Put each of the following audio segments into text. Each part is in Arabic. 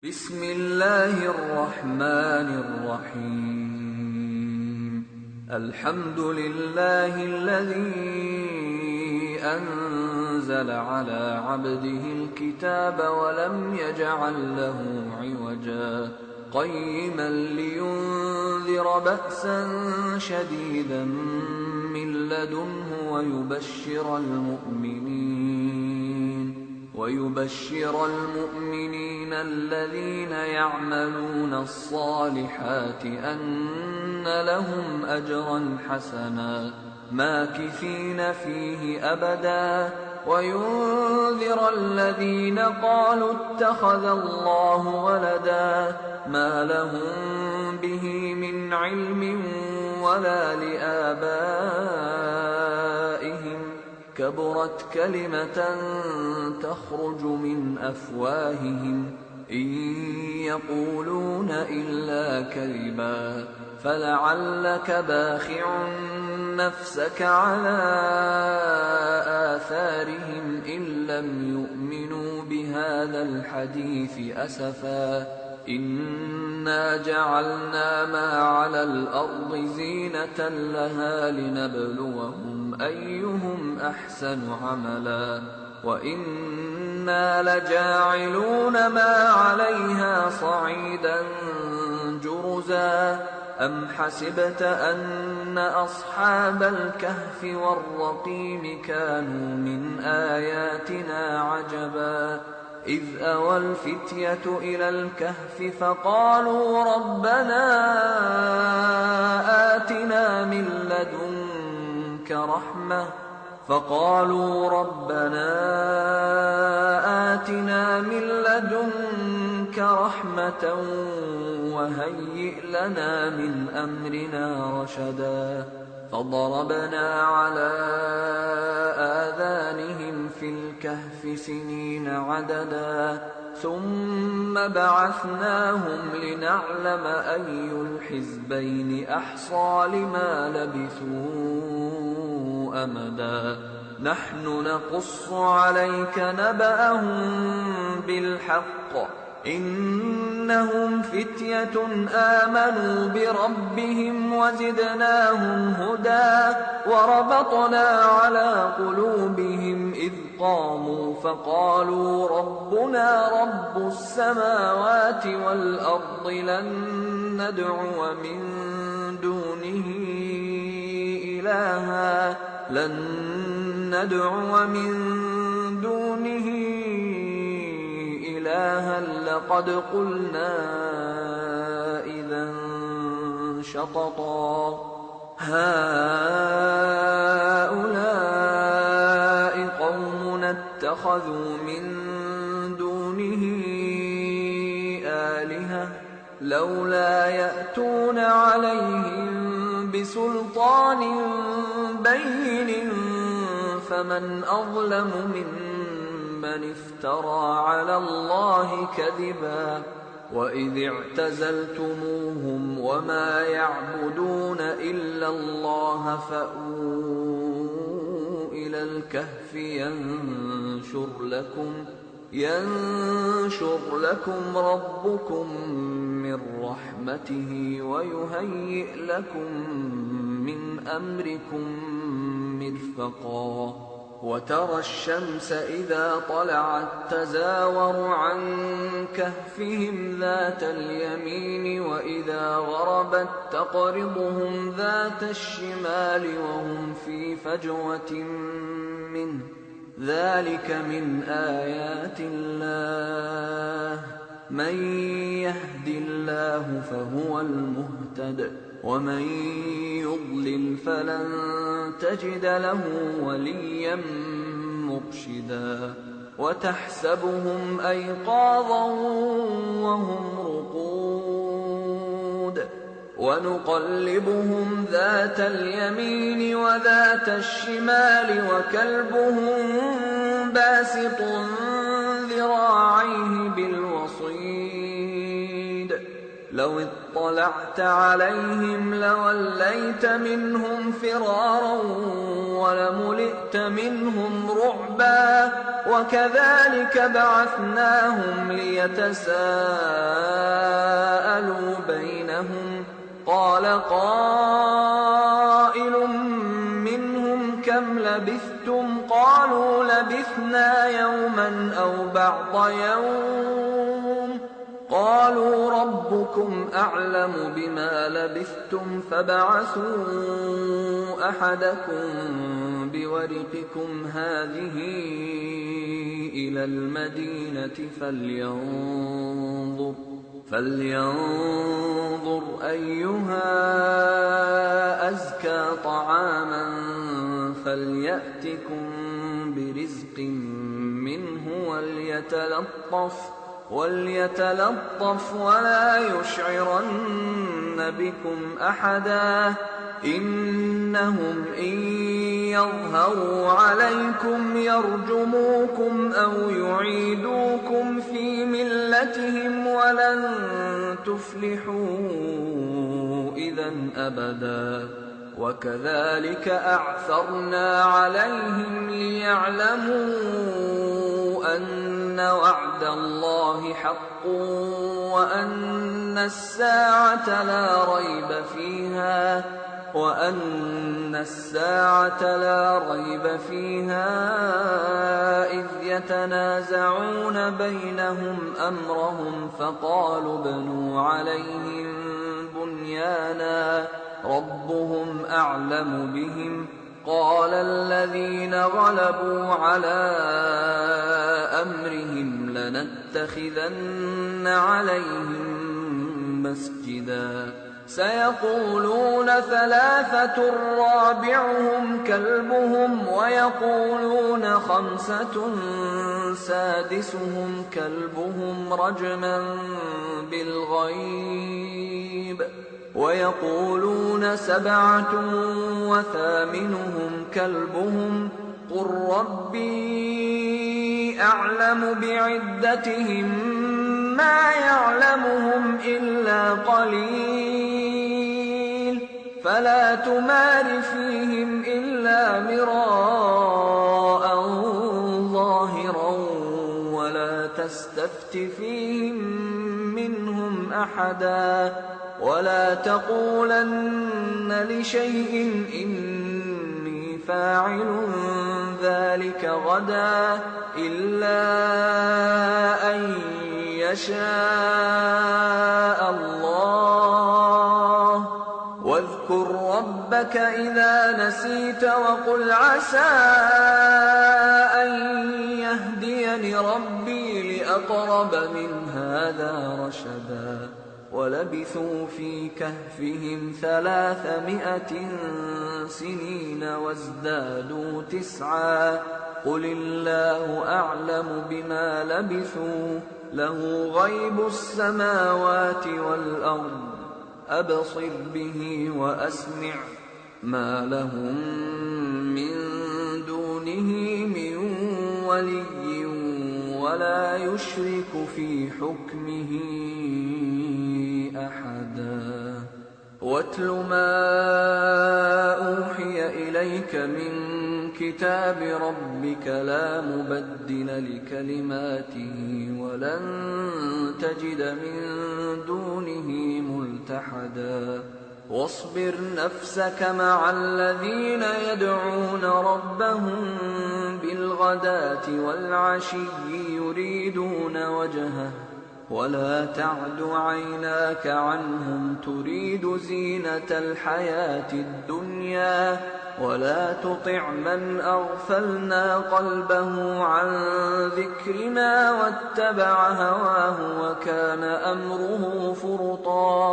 بسم الله الرحمن الرحيم. الحمد لله الذي أنزل على عبده الكتاب ولم يجعل له عوجا قيما لينذر بأسا شديدا من لدنه ويبشر المؤمنين الذين يعملون الصالحات أن لهم أجرا حسنا ماكثين فيه أبدا وينذر الذين قالوا اتخذ الله ولدا ما لهم به من علم ولا لآبائهم كبرت كلمة تخرج من أفواههم إن يقولون إلا كذبا فلعلك باخع نفسك على آثارهم إن لم يؤمنوا بهذا الحديث أسفا إنا جعلنا ما على الأرض زينة لها لنبلوهم أيهم أحسن عملا وإنا لجاعلون ما عليها صعيدا جرزا أم حسبت أن أصحاب الكهف والرقيم كانوا من آياتنا عجبا إذ أوى الفتية إلى الكهف فقالوا ربنا آتنا من لدنك رحمة وهيئ لنا من أمرنا رشدا فضربنا على آذانهم في الكهف سنين عددا ثم بعثناهم لنعلم أي الحزبين أحصى لما لبثوا أمدا نحن نقص عليك نبأهم بالحق إنهم فتية آمنوا بربهم وزدناهم هدى وربطنا على قلوبهم إذ قاموا فقالوا ربنا رب السماوات والأرض لن ندعو من دونه إلها لقد قلنا إذا شططا هؤلاء قومنا اتخذوا من دونه آلهة لولا يأتون عليهم بسلطان بين فمن أظلم ممن افترى على الله كذبا وإذ اعتزلتموهم وما يعبدون إلا الله فأووا إلى الكهف ينشر لكم ربكم من رحمته ويهيئ لكم من أمركم مرفقا وترى الشمس إذا طلعت تزاور عن كهفهم ذات اليمين وإذا غربت تقرضهم ذات الشمال وهم في فجوة منه ذلك من آيات الله من يهد الله فهو المهتد ومن يضلل فلن تجد له وليا مرشدا وتحسبهم أيقاظا وهم رقود ونقلبهم ذات اليمين وذات الشمال وكلبهم باسط ذراعيه بالوصيد لو اطلعت عليهم لوليت منهم فرارا ولملئت منهم رعبا وكذلك بعثناهم ليتساءلوا بينهم قال قائل منهم كم لبثتم قالوا لبثنا يوما أو بعض يوم قالوا ربكم أعلم بما لبثتم فابعثوا أحدكم بورقكم هذه إلى المدينة فلينظر أيها أزكى طعاما فليأتكم برزق منه وليتلطف ولا يشعرن بكم أحدا إنهم إن يظهروا عليكم يرجموكم أو يعيدوكم في ملتهم ولن تفلحوا إذا أبدا وكذلك أعثرنا عليهم ليعلموا أن وعد الله حق وأن الساعة لا ريب فيها إذ يتنازعون بينهم أمرهم فقالوا ابنوا عليهم بنيانا ربهم أعلم بهم قال الذين غلبوا على أمرهم لنتخذن عليهم مسجدا سيقولون ثلاثة رابعهم كلبهم ويقولون خمسة سادسهم كلبهم رجما بالغيب ويقولون سبعة وثامنهم كلبهم قل ربي أعلم بعدتهم ما يعلمهم إلا قليل فلا تمار فيهم إلا مراء ظاهرا ولا تستفت فيهم منهم أحدا ولا تقولن لشيء إني فاعل ذلك غدا إلا أن يشاء الله واذكر ربك إذا نسيت وقل عسى أن يهديني ربي لأقرب من هذا رشدا ولبثوا في كهفهم 300 سنين وازدادوا 9 قل الله أعلم بما لبثوا له غيب السماوات والأرض أبصر به وأسمع ما لهم من دونه من ولي ولا يشرك في حكمه أحدا واتل ما أوحي إليك من كتاب ربك لا مبدل لكلماته ولن تجد من دونه ملتحدا واصبر نفسك مع الذين يدعون ربهم بالغداة والعشي يريدون وجهه ولا تعد عيناك عنهم تريد زينة الحياة الدنيا ولا تطع من أغفلنا قلبه عن ذكرنا واتبع هواه وكان أمره فرطا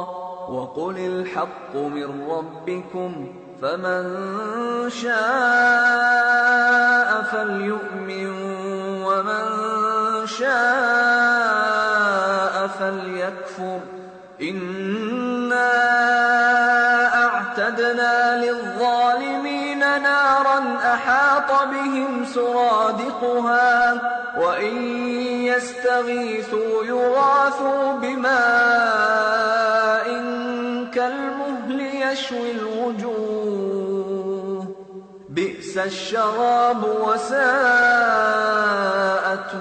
وقل الحق من ربكم فمن شاء فليؤمن ومن شاء فليكفر إنا أعتدنا للظالمين نارا أحاط بهم سرادقها وإن يستغيثوا يغاثوا بماء بئس الشراب وساءت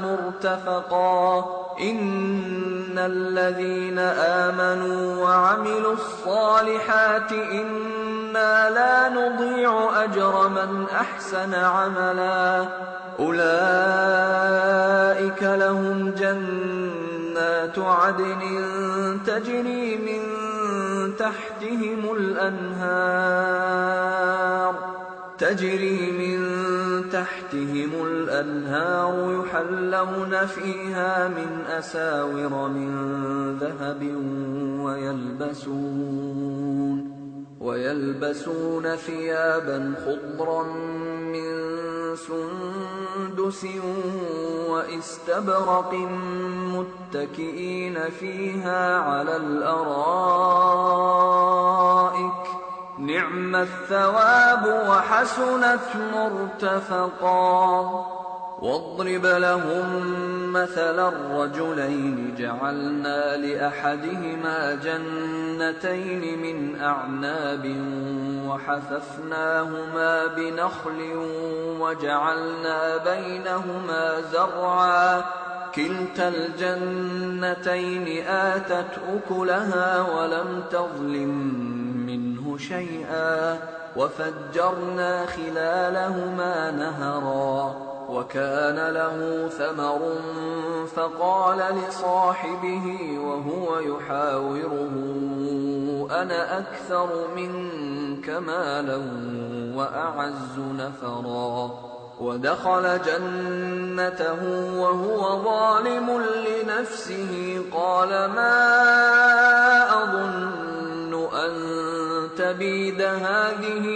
مرتفقا إن الذين آمنوا وعملوا الصالحات إنا لا نضيع أجر من أحسن عملا أولئك لهم جنات عدن تجري من تحتهم الأنهار يحلون فيها من أساور من ذهب ويلبسون ثيابا خضرا من سندس وإستبرق متكئين فيها على الأرائك نعم الثواب وحسنت مرتفقا واضرب لهم مثلا الرجلين جعلنا لأحدهما جنتين من أعناب وحففناهما بنخل وجعلنا بينهما زرعا كلتا الجنتين آتت أكلها ولم تظلم منه شيئا وفجرنا خلالهما نهرا وكان له ثمر فقال لصاحبه وهو يحاوره أنا أكثر منك مالا وأعز نفرا ودخل جنته وهو ظالم لنفسه قال ما أظن أن تبيد هذه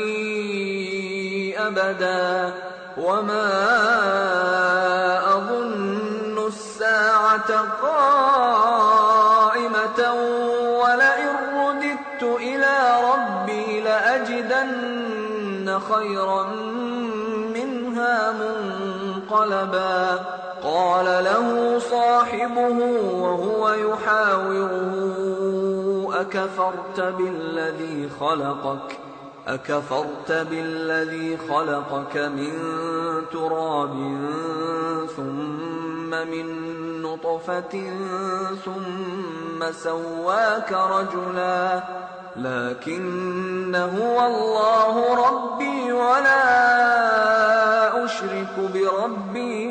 أبدا وما أظن الساعة قائمة ولئن رددت إلى ربي لأجدن خيرا منها منقلبا قال له صاحبه وهو يحاوره أكفرت بالذي خلقك من تراب ثم من نطفة ثم سواك رجلا لكن هو الله ربي ولا أشرك بربي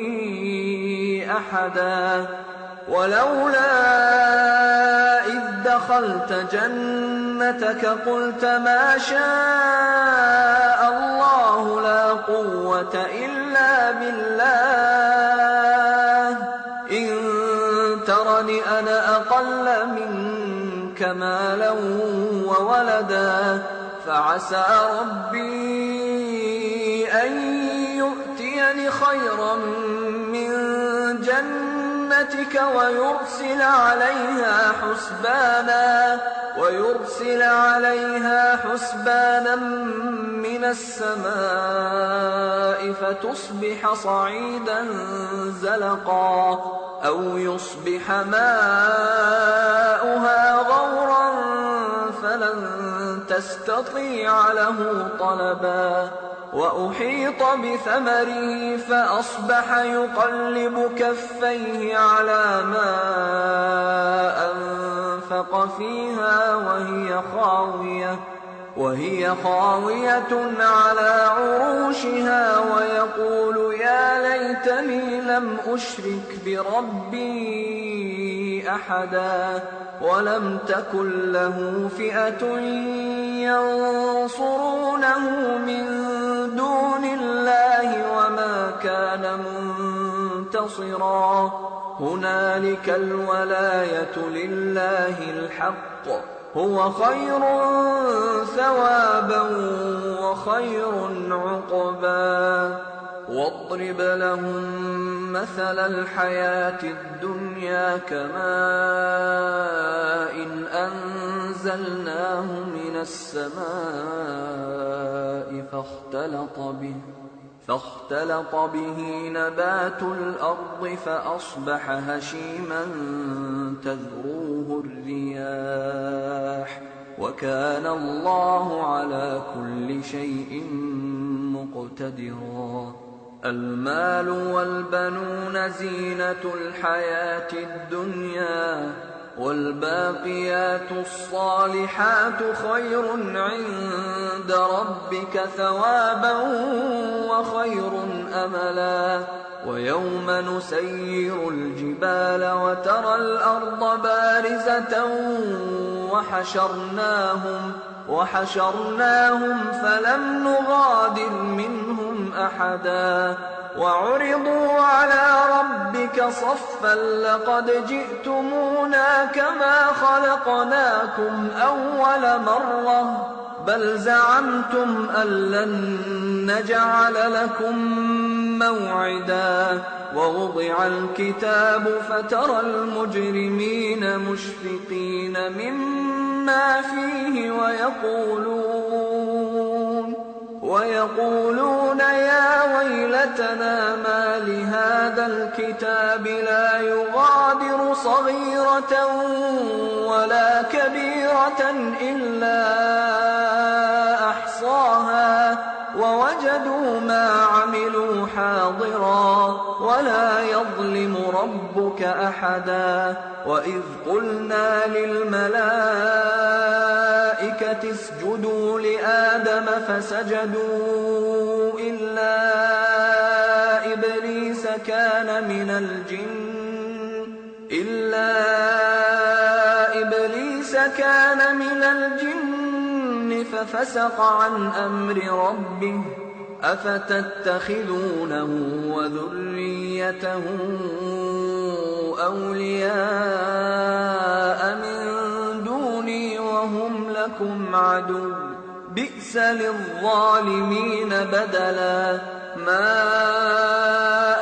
أحدا ولولا إذ دخلت جنتك قلت ما شاء الله لا قوة إلا بالله إن ترني أنا أقل منك مالا وولدا فعسى ربي أن يؤتيني خيرا من جنتك ويرسل عليها حسبانا من السماء فتصبح صعيدا زلقا أو يصبح ماؤها غورا فلن تستطيع له طلبا وأحيط بثمره فأصبح يقلب كفيه على ما أنفق فيها وهي خاوية على عروشها ويقول يا ليتني لم أشرك بربي أحدا ولم تكن له فئة ينصرونه من دون الله وما كان منتصرا هنالك الولاية لله الحق هو خير ثوابا وخير عقبا واضرب لهم مثل الحياة الدنيا كماء أنزلناه من السماء فاختلط به نبات الأرض فأصبح هشيما تذروه الرياح وكان الله على كل شيء مقتدرا مقتدرا. المال والبنون زينة الحياة الدنيا، والباقيات الصالحات خير عند ربك ثوابا وخير أملا. ويوم نسير الجبال وترى الأرض بارزة وحشرناهم فلم نغادر منهم أحدا. وعرضوا على ربك صفا لقد جئتمونا كما خلقناكم أول مرة بل زعمتم أن لن نجعل لكم موعدا. ووضع الكتاب فترى المجرمين مشفقين مما فيه ويقولون يا ويلتنا ما لهذا الكتاب لا يغادر صغيرة ولا كبيرة إلا أحصاها ووجدوا ما عملوا حاضرا ولا يظلم ربك أحدا. وإذ قلنا للملائكة اسجدوا لآدم فسجدوا إلا إبليس كان من الجن ففسق عن أمر ربه أفتتخذونه وذريته أولياء من دوني وهم لكم عدو بئس للظالمين بدلا. ما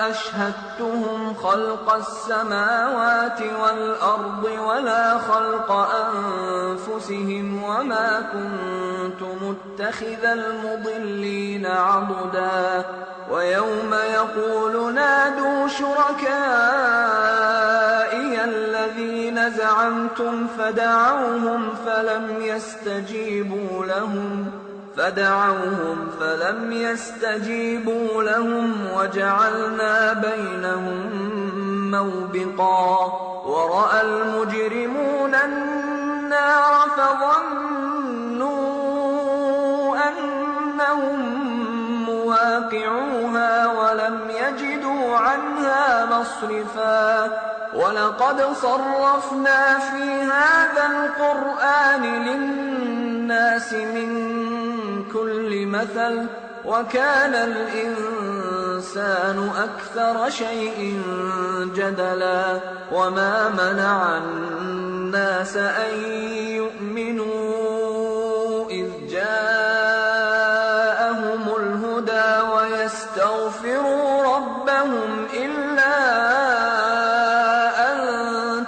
أشهدتهم خلق السماوات والأرض ولا خلق أنفسهم وما كنت متخذ المضلين عضدا. ويوم يقول نادوا شركائي الذين زعمتم فدعوهم فلم يستجيبوا لهم وجعلنا بينهم موبقا. ورأى المجرمون النار فظنوا أنهم مواقعوها ولم يجدوا عنها مصرفا. ولقد صرفنا في هذا القرآن للناس من كل مثل وكان الإنسان أكثر شيء جدلا. وما منع الناس أن يؤمنوا إذ جاءهم الهدى ويستغفروا ربهم إلا أن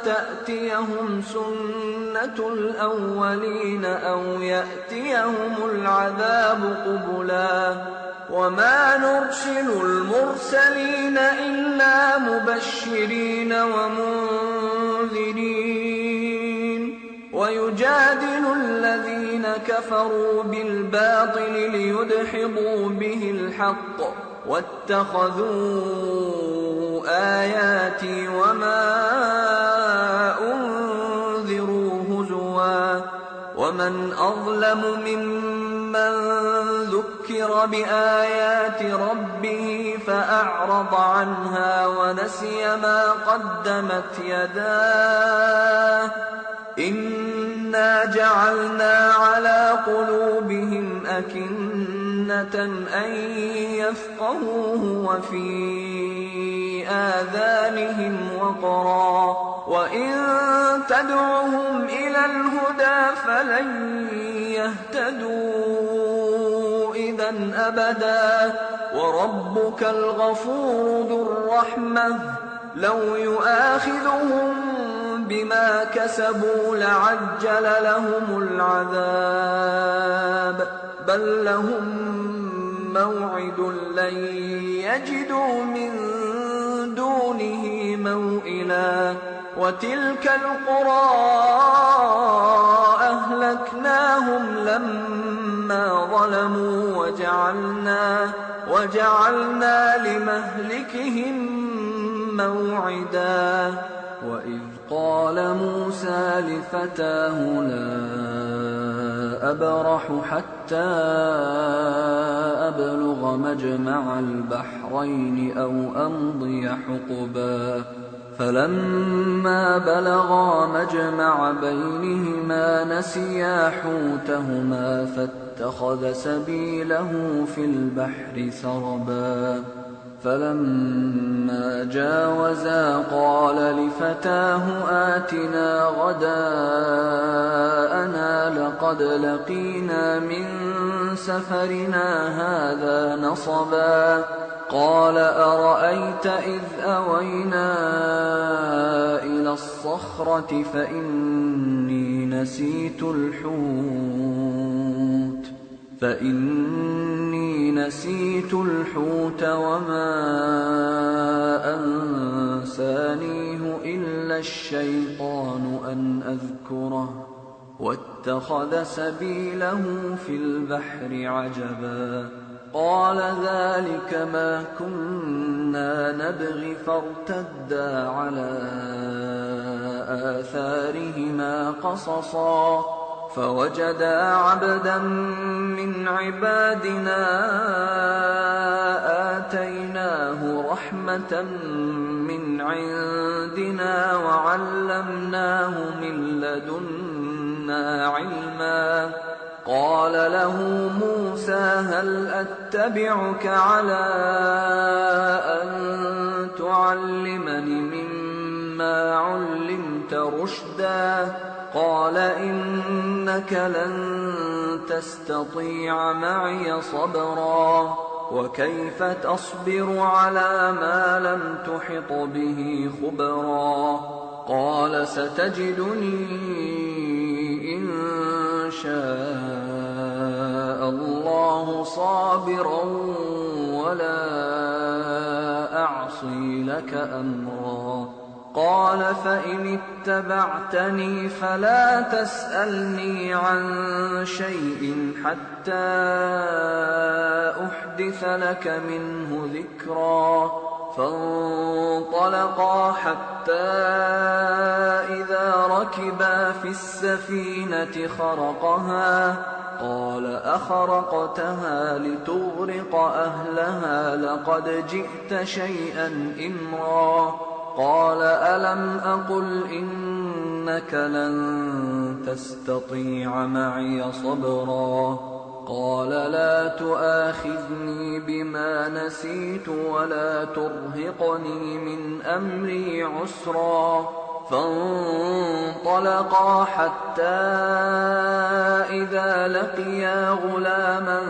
تأتيهم سنة الأولين أو يأتيهم العذاب قبلا. وما نرسل المرسلين إلا مبشرين ومنذرين ويجادل الذين كفروا بالباطل ليدحضوا به الحق واتخذوا آياتي وما أنذروا هزوا. ومن أظلم ممن ذكر بآيات ربه فأعرض عنها ونسي ما قدمت يداه إنا جعلنا على قلوبهم أكنة أن يفقهوه وفي آذانهم وقرا وإن تدعهم إلى الهدى فلن يهتدوا إذا أبدا. وربك الغفور ذو الرحمة لو يؤاخذهم بما كسبوا لعجل لهم العذاب بل لهم موعد لن يجدوا من دونه موئلا. وتلك القرى أهلكناهم لما ظلموا وجعلنا لمهلكهم موعدا وإذ قال موسى لفتاه لا أبرح حتى أبلغ مجمع البحرين أو أمضي حقبا فلما بلغا مجمع بينهما نسيا حوتهما فاتخذ سبيله في البحر سربا فلما جاوزا قال لفتاه آتنا غداءنا لقد لقينا من سفرنا هذا نصبا قال أرأيت إذ أوينا إلى الصخرة فإني نسيت الحوت وما أنسانيه إلا الشيطان أن أذكره واتخذ سبيله في البحر عجبا قال ذلك ما كنا نبغي فارتدا على آثارهما قصصا فوجدا عبدا من عبادنا آتيناه رحمة من عندنا وعلمناه من لدنا علما قال له موسى هل أتبعك على أن تعلمني مما علمت رشدا قال إنك لن تستطيع معي صبرا وكيف تصبر على ما لم تحط به خبرا قال ستجدني إن شاء الله صابرا ولا أعصي لك أمرا قال فإن اتبعتني فلا تسألني عن شيء حتى أحدث لك منه ذكرا فانطلقا حتى إذا ركبا في السفينة خرقها قال أخرقتها لتغرق أهلها لقد جئت شيئا إمرا قال ألم أقل إنك لن تستطيع معي صبرا قال لا تؤاخذني بما نسيت ولا ترهقني من أمري عسرا فانطلقا حتى إذا لقيا غلاما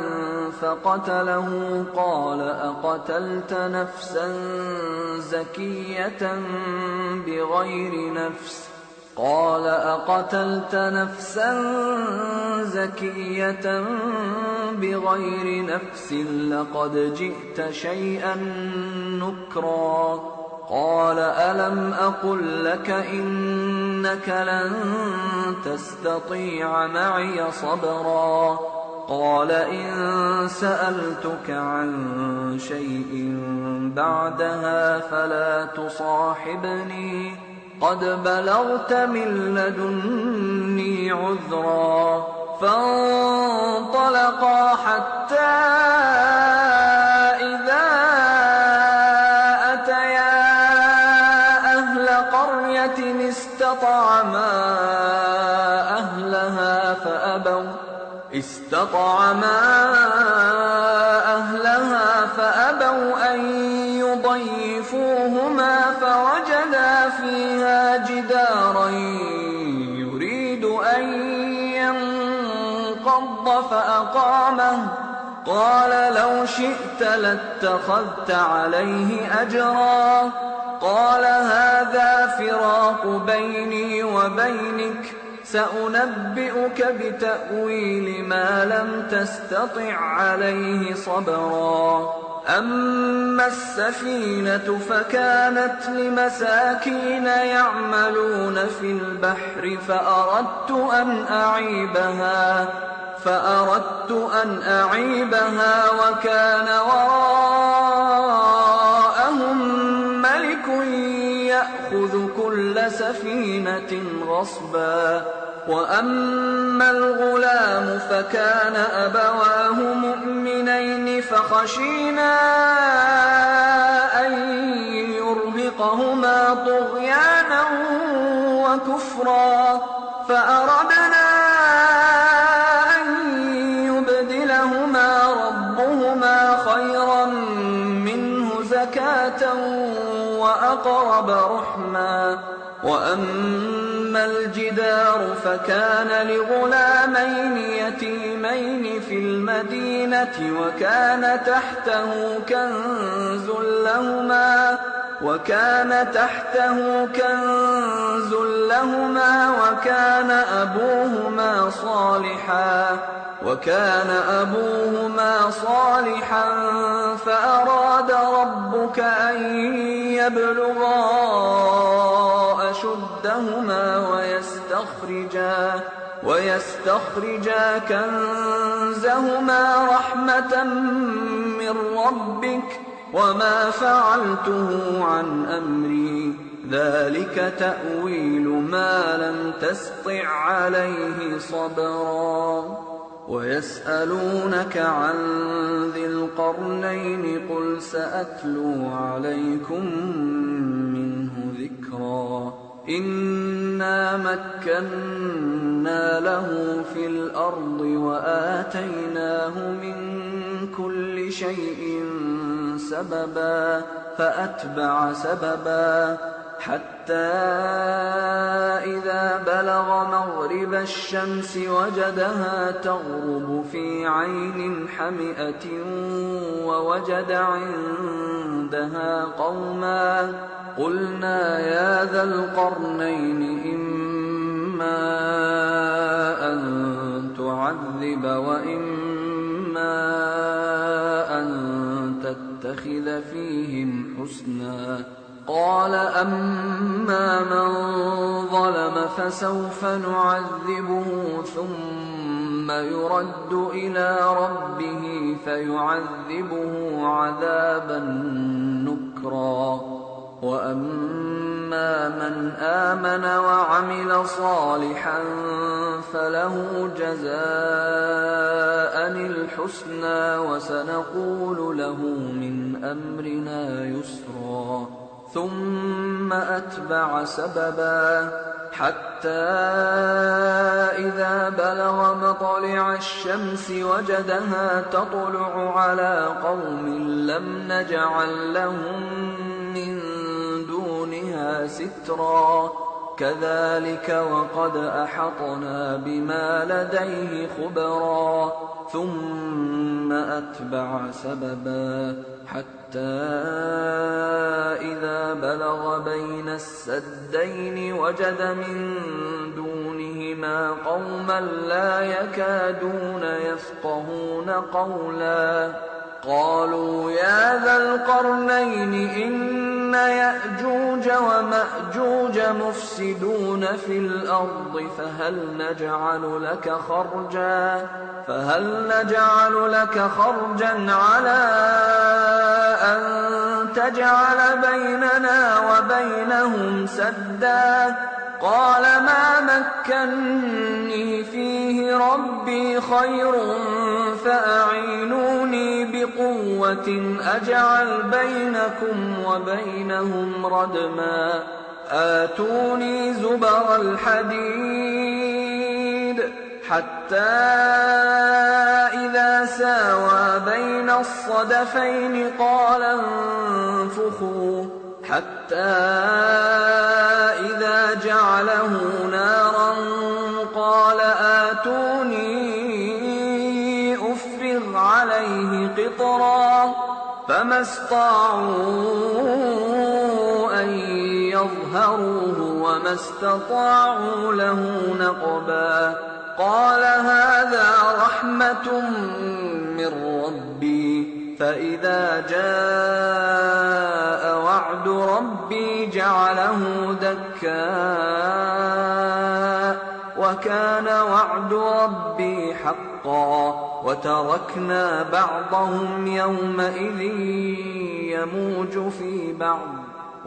فقتله قال أقتلت نفسا زكية بغير نفس لقد جئت شيئا نكرا قال ألم أقل لك إنك لن تستطيع معي صبرا قال إن سألتك عن شيء بعدها فلا تصاحبني قد بلغت من لدني عذرا فانطلقا حتى إذا أتيا أهل قرية استطعما أهلها فأبوا أن يضيفوهما فوجدا فيها جدارا يريد أن ينقض فأقامه قال لو شئت لاتخذت عليه أجرا قال هذا فراق بيني وبينك سأنبئك بتأويل ما لم تستطع عليه صبرا أما السفينة فكانت لمساكين فأردت أن أعيبها وكان وراءهم ملك يأخذ كل سفينة غصبا. وأما الغلام فكان أبواه مؤمنين فخشينا أن يرهقهما طغيانا وكفرا، فأردنا أن يبدلهما ربهما خيرا منه زكاة وأقرب رحما. وأما الجدار فكان لغلامين يتيمين في المدينة وكان تحته كنز لهما وكان أبوهما صالحا فأراد ربك أن يبلغا أشدهما ويستخرجا كنزهما رحمة من ربك وما فعلته عن أمري ذلك تأويل ما لم تسطع عليه صبرا. ويسألونك عن ذي القرنين قل سأتلو عليكم منه ذكرا. إنا مكنا له في الأرض وآتيناه من كل شيء سببا فأتبع سببا حتى إذا بلغ مغرب الشمس وجدها تغرب في عين حمئة ووجد عندها قوما قلنا يا ذا القرنين إما أن تعذب وإما أن تتخذ فيهم حسنا. قال أما من ظلم فسوف نعذبه ثم يرد إلى ربه فيعذبه عذابا نكرا. وأما من آمن وعمل صالحا فله جزاء الحسنى وسنقول له من أمرنا يسرا. ثم أتبع سببا حتى إذا بلغ مطلع الشمس وجدها تطلع على قوم لم نجعل لهم من دونها سترا. كذلك وقد أحطنا بما لديه خبرا. ثم أتبع سببا حتى إذا بلغ بين السدين وجد من دونهما قوما لا يكادون يفقهون قولا. قالوا يا ذا القرنين إن يأجوج ومأجوج مفسدون في الأرض فهل نجعل لك خرجا على أن تجعل بيننا وبينهم سدا. قال ما مكني فيه ربي خير فأعينوني بقوة أجعل بينكم وبينهم ردما. آتوني زبر الحديد حتى إذا ساوى بين الصدفين قال انفخوا حتى إذا جعله نارا قال آتوني أفرغ عليه قطرا. فما استطاعوا أن يظهروه وما استطاعوا له نقبا. قال هذا رحمة من ربي فإذا جاء وعد ربي جعله دكا وكان وعد ربي حقا وتركنا بعضهم يومئذ يموج في بعض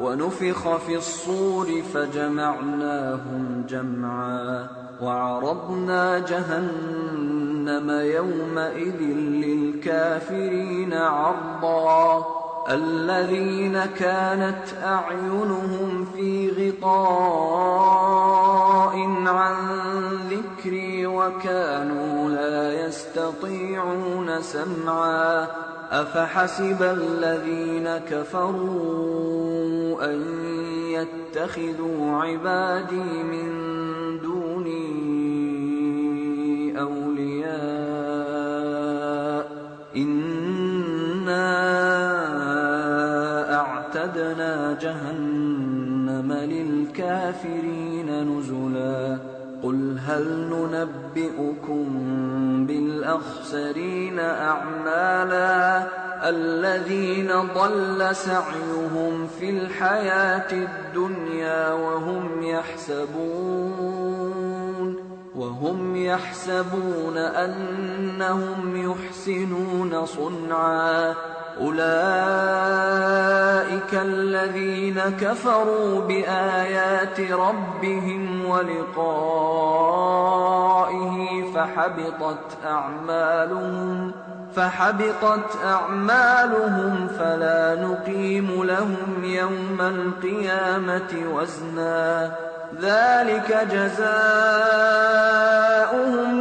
ونفخ في الصور فجمعناهم جمعا وعرضنا جهنم يومئذ للكافرين عرضا الذين كانت أعينهم في غطاء عن ذكري وكانوا لا يستطيعون سمعا أفحسب الذين كفروا أن يتخذوا عبادي من دوني أولياء إنا أعتدنا جهنم للكافرين نزلا قل هل ننبئكم بالأخسرين أعمالا الذين ضل سعيهم في الحياة الدنيا وهم يحسبون أنهم يحسنون صنعا أولئك الذين كفروا بآيات ربهم ولقائه فحبطت أعمالهم فلا نقيم لهم يوم القيامة وزنا ذلك جزاؤهم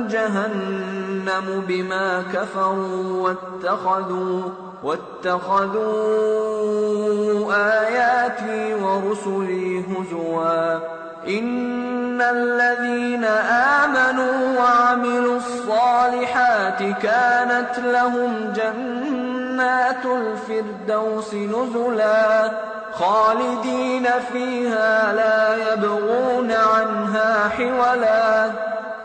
جهنم بما كفروا واتخذوا آياتي ورسلي هزوا إن الذين آمنوا وعملوا الصالحات كانت لهم جنات الفردوس نزلا خالدين فيها لا يبغون عنها حولا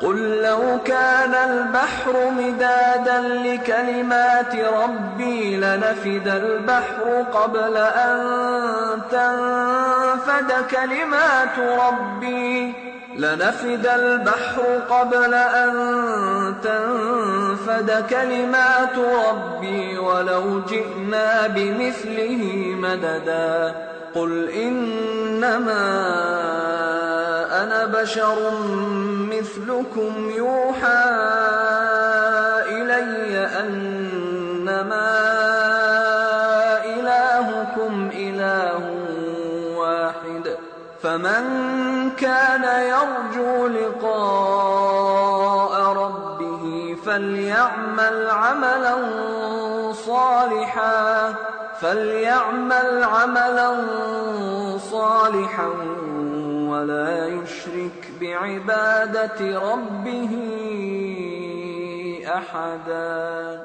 قل لو كان البحر مدادا لكلمات ربي لنفد البحر قبل أن تنفد كلمات ربي ولو جئنا بمثله مددا قل إنما أنا بشر مثلكم يوحى إلي أنما إلهكم إله واحد فمن كان يرجو لقاء ربه فليعمل عملا صالحا ولا يشرك بعبادة ربه أحدا.